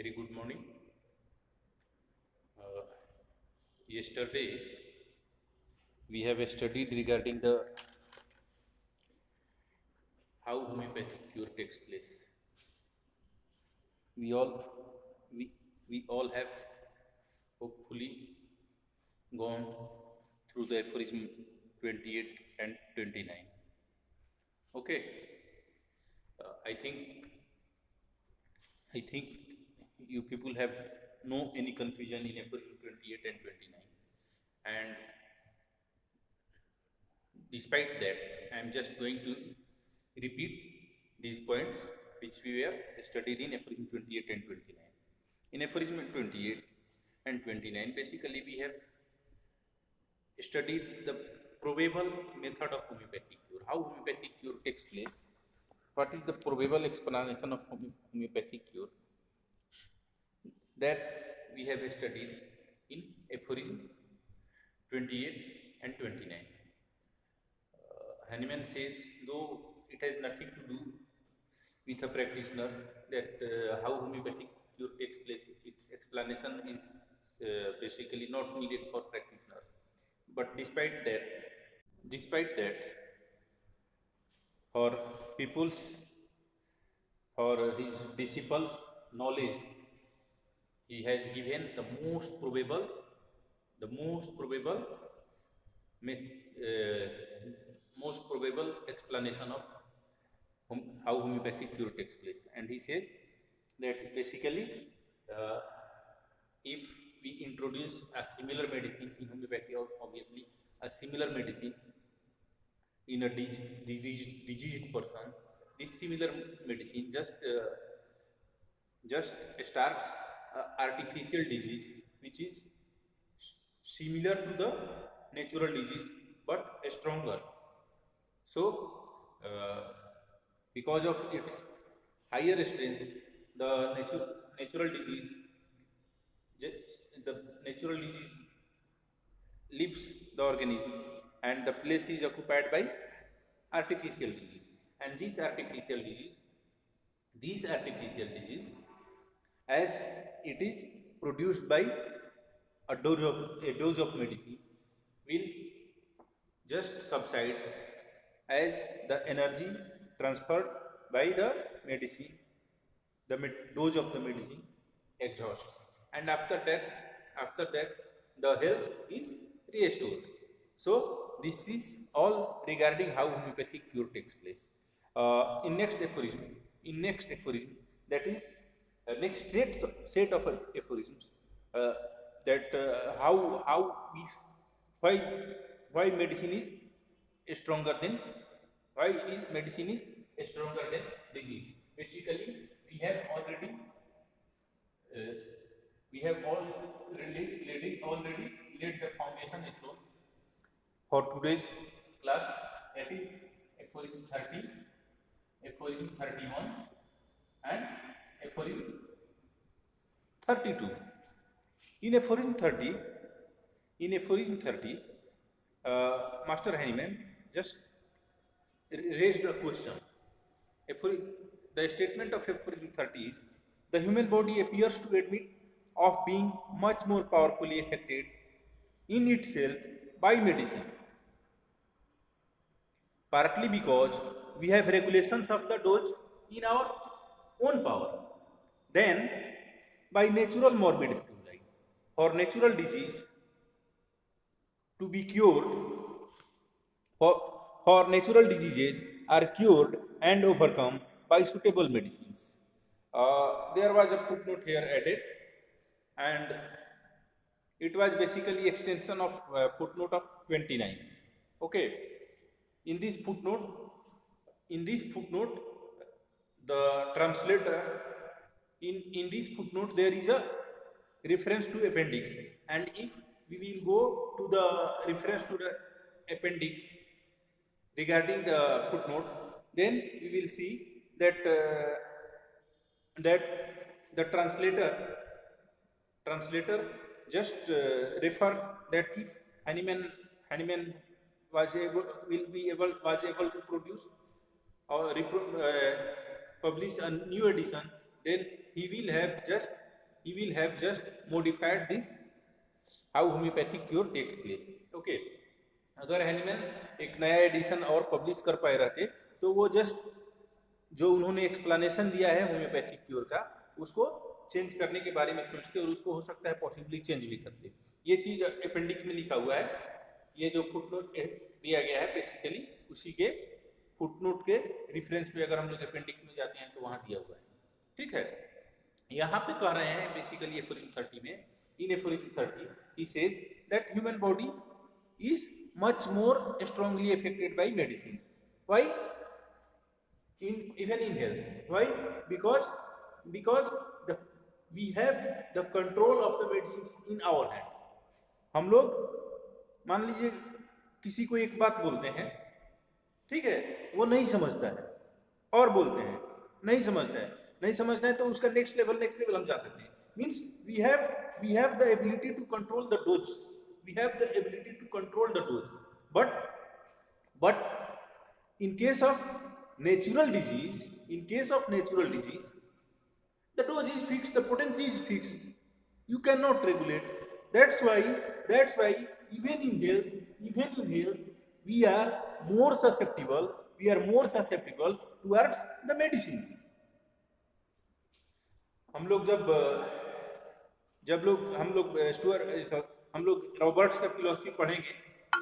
Very good morning. Uh, Yesterday we have studied regarding the how homeopathic cure takes place. We all we, we all have hopefully gone through the aphorism 28 and 29. Okay, I think you people have no any confusion in aphorism 28 and 29, and despite that, I am just going to repeat these points which we were studied in aphorism 28 and 29. In aphorism 28 and 29, basically we have studied the probable method of homeopathic cure, how homeopathic cure takes place, what is the probable explanation of homeopathic cure, that we have studied in aphorism 28 and 29. Hahnemann says, though it has nothing to do with a practitioner, that how homeopathic cure takes place, its explanation is basically not needed for practitioners. But despite that, for people's or his disciples' knowledge, he has given the most probable uh, most probable explanation of how homeopathic cure takes place. And he says that basically, uh, if we introduce a similar medicine in homeopathy, obviously a similar medicine in a diseased person, this similar medicine just starts artificial disease which is similar to the natural disease but stronger. So because of its higher strength, the natural disease the natural disease leaves the organism and the place is occupied by artificial disease. And this artificial disease, as it is produced by a dose of medicine, will just subside as the energy transferred by the medicine, the dose of the medicine exhausts, and after that the health is restored. So this is all regarding how homeopathic cure takes place. In next aphorism, that is next set of aphorisms, uh, that how we why why medicine is stronger than why is medicine is stronger than disease. Basically, we have already uh, already laid the foundation stone for today's class, that is aphorism 30, aphorism 31, and aphorism 32. In aphorism 30, Master Hahnemann just raised a question. The statement of aphorism 30 is, the human body appears to admit of being much more powerfully affected in itself by medicines, partly because we have regulations of the dose in our own power, then by natural morbid stimuli. For natural disease to be cured, for, for natural diseases are cured and overcome by suitable medicines. There was a footnote here added, and it was basically extension of footnote of 29. Okay, in this footnote, the translator, in this footnote there is a reference to appendix, and if we will go to the reference to the appendix regarding the footnote, then we will see that that the translator just refer that if Hahnemann was able to produce or publish a new edition, then he will have just he will have just modified this how homeopathic cure takes place. Okay, अगर Hahnemann एक नया addition और publish कर पाए रहते तो वो just जो उन्होंने एक्सप्लेनेशन दिया है होम्योपैथिक क्योर का उसको चेंज करने के बारे में सोचते और उसको हो सकता है पॉसिबली चेंज भी करते। ये चीज अपेंडिक्स में लिखा हुआ है, ये जो फुटनोट दिया गया है बेसिकली उसी के फुटनोट के रेफरेंस पे अगर हम लोग अपेंडिक्स में जाते हैं तो वहां दिया हुआ है। ठीक है, यहाँ पे कह रहे हैं बेसिकली एफोरिज्म 30 में, इन aphorism 30 he says that human body is much more strongly affected by medicines. Why? Even in health. Why? Because we have the control of the medicines in our hand. हम लोग मान लीजिए किसी को एक बात बोलते हैं, ठीक है, वो नहीं समझता है और बोलते हैं नहीं समझता है तो उसका नेक्स्ट लेवल हम जा सकते हैं। Means we have the ability to control the dose, but in case of natural disease, the dose is fixed, the potency is fixed, you cannot regulate. That's why even in health we are more susceptible towards the medicines. हम लोग हम लोग Roberts का philosophy पढ़ेंगे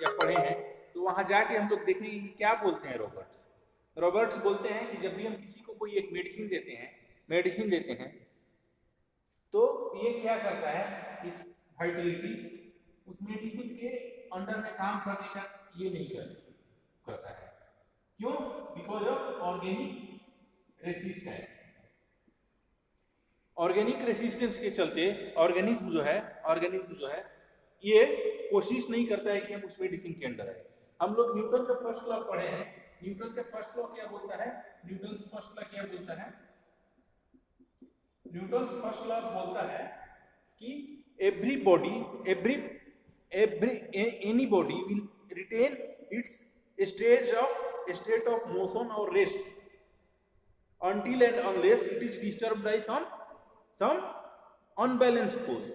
या पढ़े हैं तो वहां जाके हम लोग देखेंगे कि क्या बोलते हैं रॉबर्ट्स बोलते हैं कि जब भी हम किसी को कोई एक मेडिसिन देते हैं तो ये क्या करता है, इस वाइटलिटी उस मेडिसिन के अंडर में काम करने का ये नहीं करता है। क्यों? बिकॉज ऑफ ऑर्गेनिक रेसिस्टेंस के चलते ऑर्गेनिज्म जो है ये कोशिश नहीं करता है कि हम उस मेडिसिन के अंदर आए। हम लोग न्यूटन का फर्स्ट लॉ पढ़े हैं, न्यूटन का फर्स्ट लॉ क्या बोलता है, न्यूटन फर्स्ट लॉ बोलता है कि anybody will retain its state of motion और rest until and unless it is disturbed by some unbalanced force.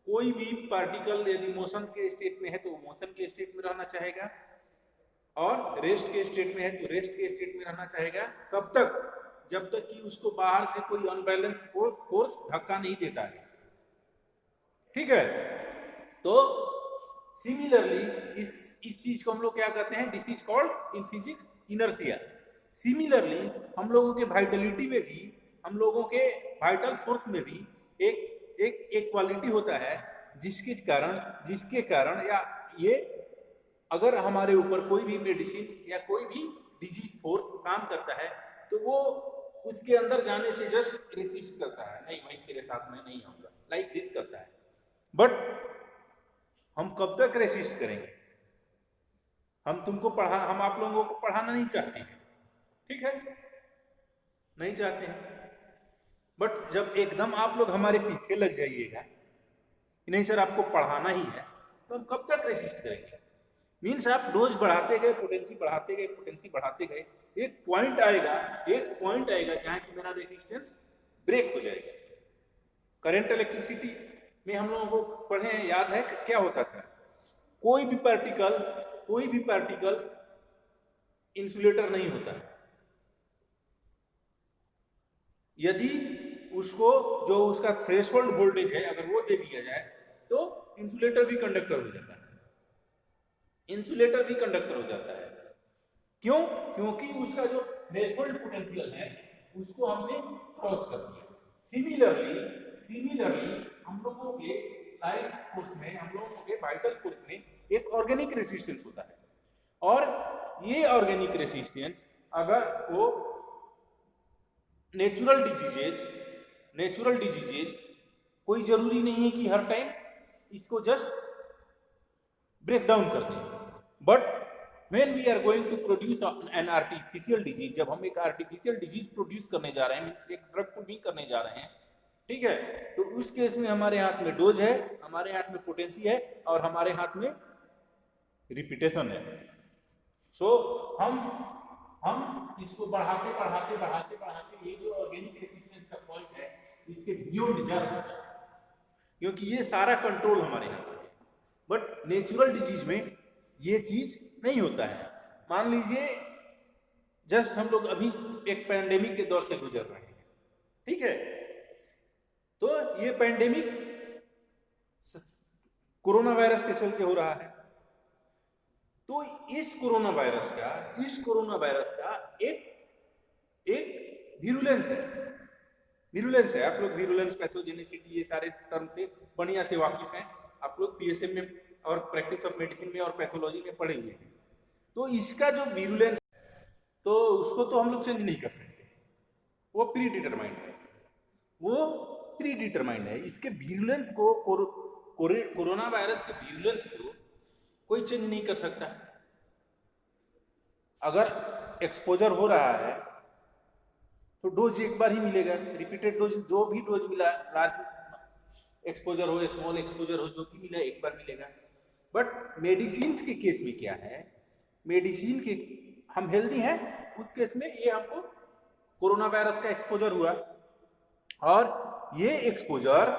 कोई भी पार्टिकल यदि मोशन के स्टेट में है तो मोशन के स्टेट में रहना चाहेगा और रेस्ट के स्टेट में है तो रेस्ट के स्टेट में रहना चाहेगा। कब तक? जब तक कि उसको बाहर से कोई अनबैलेंस फोर्स धक्का नहीं देता है। ठीक है, तो सिमिलरली इस चीज को हम लोग क्या कहते हैं, this is called in physics inertia. Similarly हम लोगों के वाइटलिटी में भी, हम लोगों के वाइटल फोर्स में भी एक क्वालिटी होता है जिसके कारण या ये अगर हमारे ऊपर कोई भी मेडिसिन या कोई भी डिजीज फोर्स काम करता है तो वो उसके अंदर जाने से जस्ट रेसिस्ट करता है, नहीं भाई तेरे साथ में नहीं आऊंगा, लाइक दिस करता है। बट हम कब तक रेसिस्ट करेंगे? हम आप लोगों को पढ़ाना नहीं चाहते हैं, ठीक है, नहीं चाहते हैं। बट जब एकदम आप लोग हमारे पीछे लग जाइएगा कि नहीं सर आपको पढ़ाना ही है, तो हम कब तक रेसिस्ट करेंगे? मीन्स आप डोज बढ़ाते गए, पोटेंसी बढ़ाते गए, एक पॉइंट आएगा जहां कि मेरा रेसिस्टेंस ब्रेक हो जाएगा। करंट इलेक्ट्रिसिटी में हम लोगों को पढ़े हैं, याद है क्या होता था? कोई भी पार्टिकल इंसुलेटर नहीं होता। यदि उसको जो उसका थ्रेशोल्ड वोल्टेज है अगर वो दे दिया जाए तो इंसुलेटर भी कंडक्टर हो जाता है। क्यों? क्योंकि उसका जो थ्रेशोल्ड पोटेंशियल है उसको हमने क्रॉस कर दिया। सिमिलरली हम लोगों के लाइफ फोर्स में, हम लोगों के वाइटल फोर्स में एक ऑर्गेनिक रेसिस्टेंस होता है और ये ऑर्गेनिक रेसिस्टेंस अगर वो नेचुरल डिजीजेज कोई जरूरी नहीं है कि हर टाइम इसको जस्ट ब्रेक डाउन कर दें। But when we are going to produce an artificial disease, जब हम एक आर्टिफिशियल डिजीज प्रोड्यूस करने जा रहे हैं, मींस एक ड्रग प्रोड्यूस करने जा रहे हैं, ठीक है, तो उस केस में हमारे हाथ में डोज है, हमारे हाथ में पोटेंसी है और हमारे हाथ में रिपीटेशन है। सो हम इसको बढ़ाते ये जो ऑर्गेनिक रेसिस्टेंस का पॉइंट है इसके बियॉन्ड जा सकता है। क्योंकि ये सारा कंट्रोल हमारे यहाँ पर है। बट नेचुरल डिजीज में ये चीज नहीं होता है। मान लीजिए जस्ट हम लोग अभी एक पैंडेमिक के दौर से गुजर रहे हैं, ठीक है, तो ये पैंडेमिक कोरोना वायरस के चलते हो रहा है। तो इस कोरोना वायरस का एक एक विरुलेंस है। आप लोग विरुलेंस, पैथोजेनिसिटी, ये सारे टर्म से बढ़िया से वाकिफ हैं। आप लोग पीएसएम में और प्रैक्टिस ऑफ मेडिसिन में और पैथोलॉजी में पढ़े हुए हैं। तो इसका जो विरुलेंस, तो उसको तो हम लोग चेंज नहीं कर सकते, वो प्री डिटरमाइंड है। इसके विरुलेंस को, कोरोना वायरस के विरुलेंस को कोई चेंज नहीं कर सकता। अगर एक्सपोजर हो रहा है तो डोज एक बार ही मिलेगा, रिपीटेड डोज, जो भी डोज मिला, लार्ज एक्सपोजर हो, स्मॉल एक्सपोजर हो, जो भी मिला एक बार मिलेगा। बट मेडिसिन के केस में क्या है, मेडिसिन के, हम हेल्दी हैं, उस केस में ये हमको कोरोना वायरस का एक्सपोजर हुआ, और ये एक्सपोजर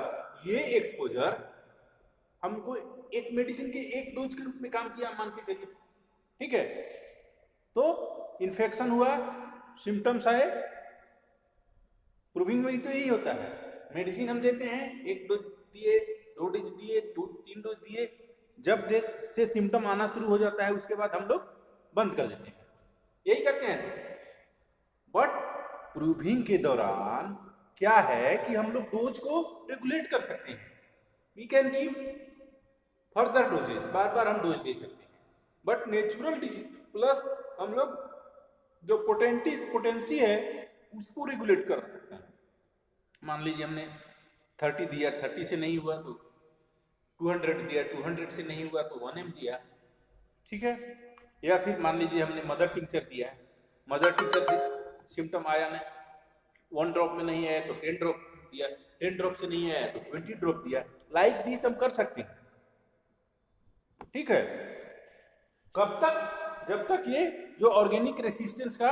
हमको एक मेडिसिन के एक डोज के रूप में काम किया, मान के चलिए, ठीक है। तो इन्फेक्शन हुआ, सिम्टम्स आए, प्रूविंग में तो यही होता है। मेडिसिन हम देते हैं, एक डोज दिए, 2 डोज दिए, 3 डोज दिए, जब से सिम्टम आना शुरू हो जाता है उसके बाद हम लोग बंद कर देते हैं, यही करते हैं। बट प्रूविंग के दौरान क्या है कि हम लोग डोज को रेगुलेट कर सकते हैं। We can give further doses, बार बार हम डोज दे सकते हैं। बट नेचुरल डिजीज प्लस हम लोग जो पोटेंसी है उसको रेगुलेट कर सकते हैं। मान लीजिए हमने 30 दिया, 30 से नहीं हुआ तो 200 दिया, 200 से नहीं हुआ तो 1 ml दिया, ठीक है। या फिर मान लीजिए हमने मदर टिंचर दिया, मदर टिंचर से सिम्टम आया नहीं, 1 ड्रॉप में नहीं आया तो 10 ड्रॉप दिया, 10 ड्रॉप से नहीं आया तो 20 ड्रॉप दिया। लाइक दिस हम कर सकते हैं, ठीक है। कब तक? जब तक ये जो ऑर्गेनिक रेसिस्टेंस का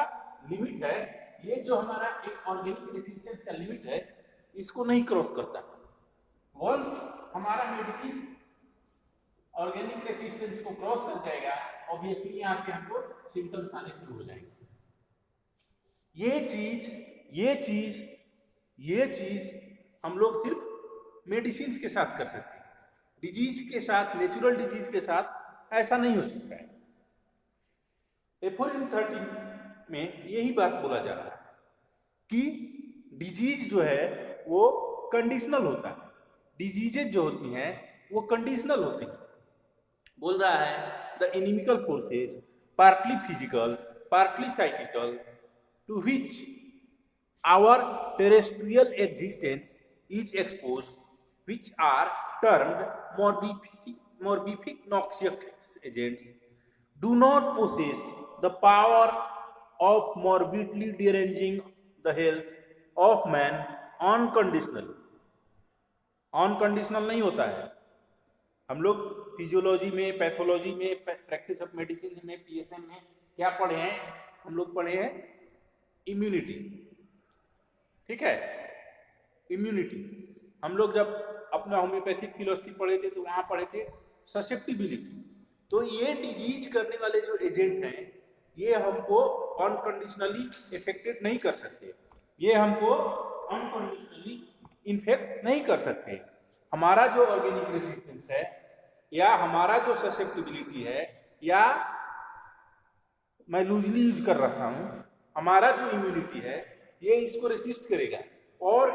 लिमिट है, ये जो हमारा एक ऑर्गेनिक रेसिस्टेंस का लिमिट है, इसको नहीं क्रॉस करता। वंस हमारा मेडिसिन ऑर्गेनिक रेसिस्टेंस को क्रॉस कर जाएगा, ऑब्वियसली यहां से हमको सिम्टम्स आने शुरू हो जाएंगे। ये चीज हम लोग सिर्फ मेडिसिन के साथ कर सकते हैं। डिजीज के साथ, नेचुरल डिजीज के साथ ऐसा नहीं हो सकता है। एफोरिज्म 13 में यही बात बोला जा रहा है कि डिजीज जो है वो कंडीशनल होता है। डिजीजेज जो होती हैं वो कंडीशनल होती हैं। बोल रहा है the inimical forces, partly physical, partly psychical, to which our terrestrial existence is exposed, which are termed morbific noxious agents, do not possess the power of morbidly deranging the health of man unconditionally. Unconditional नहीं होता है। हम लोग physiology में, pathology में, practice of medicine में, PSM में क्या पढ़े हैं? हम लोग पढ़े हैं इम्यूनिटी, ठीक है, इम्यूनिटी। हम लोग जब अपना होम्योपैथिक फिलोसफी पढ़े थे तो वहां पढ़े थे ससेप्टिबिलिटी। तो ये डिजीज करने वाले जो एजेंट हैं ये हमको अनकंडीशनली इफेक्टेड नहीं कर सकते, ये हमको अनकंडीशनली इन्फेक्ट नहीं कर सकते। हमारा जो ऑर्गेनिक रेसिस्टेंस है या हमारा जो ससेप्टिबिलिटी है, या मैं लूजली यूज कर रहा हूं, हमारा जो इम्यूनिटी है ये इसको रेसिस्ट करेगा और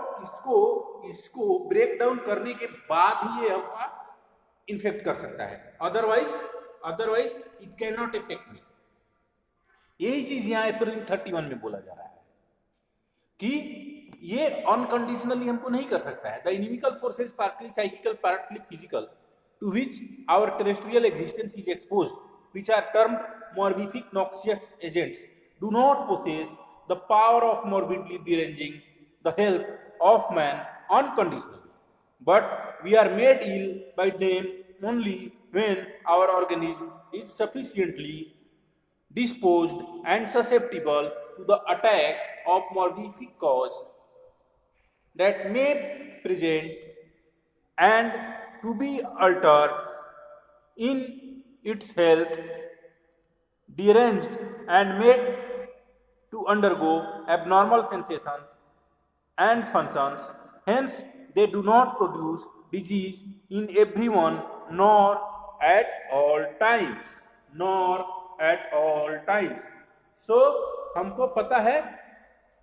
इसको ब्रेक डाउन करने के बाद ही ये हमको इन्फेक्ट कर सकता है। Otherwise it can not effect me. यही चीज यहाँ एफोरिज्म 31 में बोला जा रहा है कि ये अनकंडीशनली हमको नहीं कर सकता है। The inimical forces, partly psychical, partly physical, to which our terrestrial existence is exposed, which are termed morbific noxious agents, do not possess the power of morbidly deranging the health of man unconditionally, but we are made ill by them only when our organism is sufficiently disposed and susceptible to the attack of morbific cause that may present and to be altered in its health, deranged and made to undergo abnormal sensations and functions. Hence, they do not produce disease in everyone, nor at all times. Nor at all times. So, हमको पता है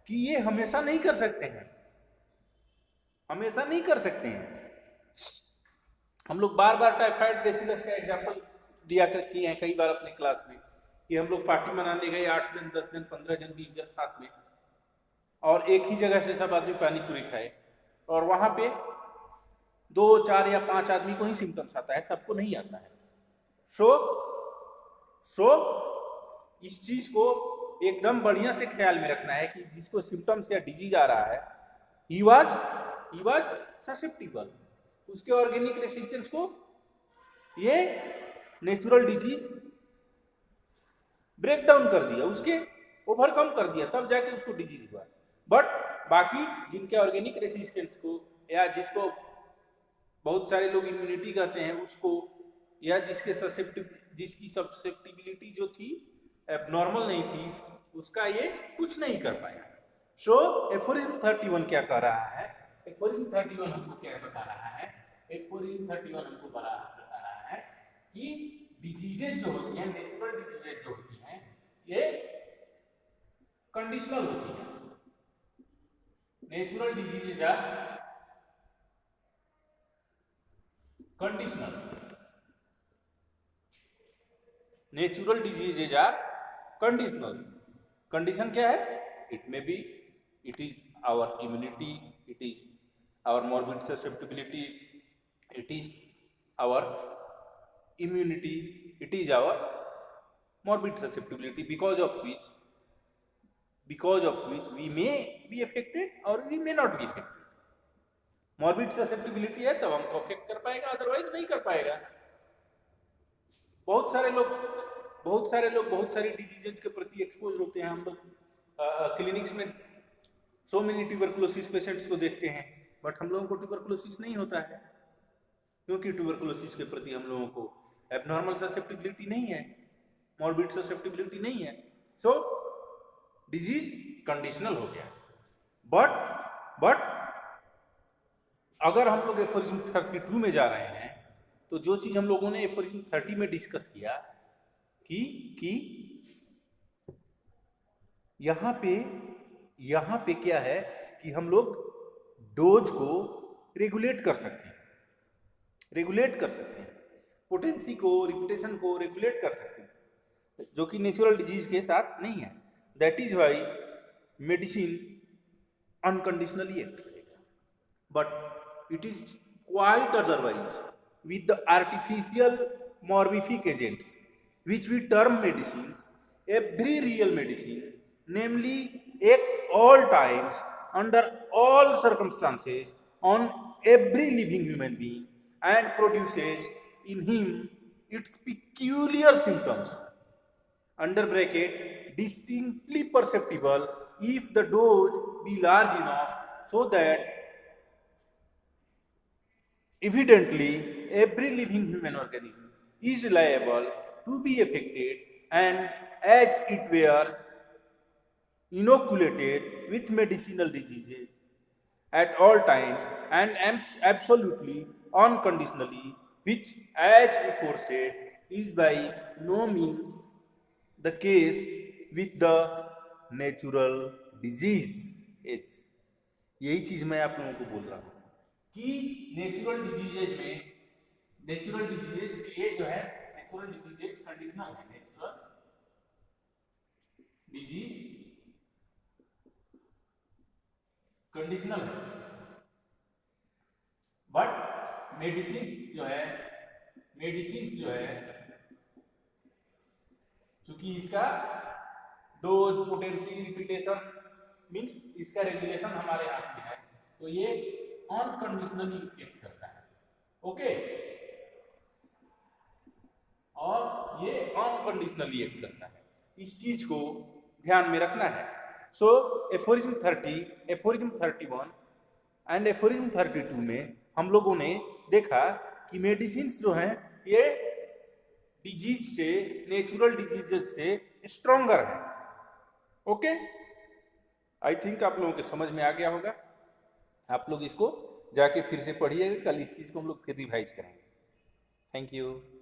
कि ये हमेशा नहीं कर सकते हैं, हमेशा नहीं कर सकते हैं। हम लोग बार बार टाइफाइड बेसिलस का एग्जाम्पल दिया किए हैं कई बार अपने क्लास में कि हम लोग पार्टी मनाने गए 8 दिन 10 दिन 15 जन 20 जन साथ में, और एक ही जगह से सब आदमी पानी पूरी खाए, और वहां पे 2 4 या 5 आदमी को ही सिम्टम्स आता है, सबको नहीं आता है। सो इस चीज को एकदम बढ़िया से ख्याल में रखना है कि जिसको सिम्टम्स या डिजीज आ रहा है, ही वाज ससेप्टिबल, उसके ऑर्गेनिक रेसिस्टेंस को ये नेचुरल डिजीज ब्रेक डाउन कर दिया, उसके ओवरकम कर दिया, तब जाके उसको डिजीज हुआ। बट बाकी जिनके ऑर्गेनिक रेसिस्टेंस को, या जिसको बहुत सारे लोग इम्यूनिटी कहते हैं उसको, या जिसकी ससेप्टिबिलिटी जो थी एबनॉर्मल नहीं थी, उसका ये कुछ नहीं कर पाया। सो एफोरिज्म 31 क्या कह रहा है? एफोरिज्म 31 हमको क्या बता रहा है? एफोरिज्म 31 हमको बता रहा है कि डिजीजेज जो होती हैं, नेचुरल डिजीजेज जो होती हैं, ये कंडीशनल होती है। Natural diseases are conditional. Natural diseases are conditional. Condition क्या है? It may be, it is our immunity, it is our morbid susceptibility, it is our immunity, it is our morbid susceptibility, because of which we may be affected or we may not be affected. morbid susceptibility है तब हमको affect कर पाएगा, otherwise नहीं कर पाएगा। बहुत सारे लोग बहुत सारी डिजीजेज के प्रति एक्सपोज होते हैं। हम लोग क्लिनिक्स में सो मेनी ट्यूबरकुलोसिस पेशेंट्स को देखते हैं, बट हम लोगों को ट्यूबरकुलोसिस नहीं होता है, क्योंकि ट्यूबरकुलोसिस के प्रति हम लोगों को एबनॉर्मल ससेप्टिबिलिटी नहीं है, मॉर्बिड ससेप्टिबिलिटी नहीं है। सो डिजीज कंडीशनल हो गया। बट अगर हम लोग एफोरिज्म 32 में जा रहे हैं, तो जो चीज हम लोगों ने एफोरिज्म 30 में डिस्कस किया कि यहां पे क्या है कि हम लोग डोज को रेगुलेट कर सकते हैं, पोटेंसी को, रिपीटेशन को रेगुलेट कर सकते हैं, जो कि नेचुरल डिजीज के साथ नहीं है। That is why medicine unconditionally act करेगा, but it is quite otherwise with the artificial morbific agents which we term medicines. Every real medicine, namely at all times, under all circumstances, on every living human being, and produces in him its peculiar symptoms, under bracket distinctly perceptible if the dose be large enough so that evidently every living human organism is liable to be affected, and as it were inoculated with medicinal diseases at all times and absolutely unconditionally, which, as before said, is by no means the case with the natural disease. यही चीज मैं आप लोगों को बोल रहा हूं कि नेचुरल डिजीजेज ये जो है नेचुरल डिजीजेज कंडीशनल है। नेचुरल डिजीज कंडीशनल है, बट मेडिसिन जो है चूंकि इसका डोज, पोटेंसी, रिपीटेशन मींस इसका रेगुलेशन हमारे हाथ में है, तो ये अनकंडीशनली एक्ट करता है। ओके, और ये अनकंडीशनली एक्ट करता है, इस चीज को ध्यान में रखना है। सो एफोरिज्म 30, एफोरिज्म 31 एंड एफोरिज्म 32 में हम लोगों ने देखा कि मेडिसिन जो हैं ये डिजीज से, नेचुरल डिजीज से स्ट्रॉन्गर है। ओके, आई थिंक आप लोगों के समझ में आ गया होगा। आप लोग इसको जाके फिर से पढ़िएगा, कल इस चीज को हम लोग फिर रिवाइज करेंगे। Thank you.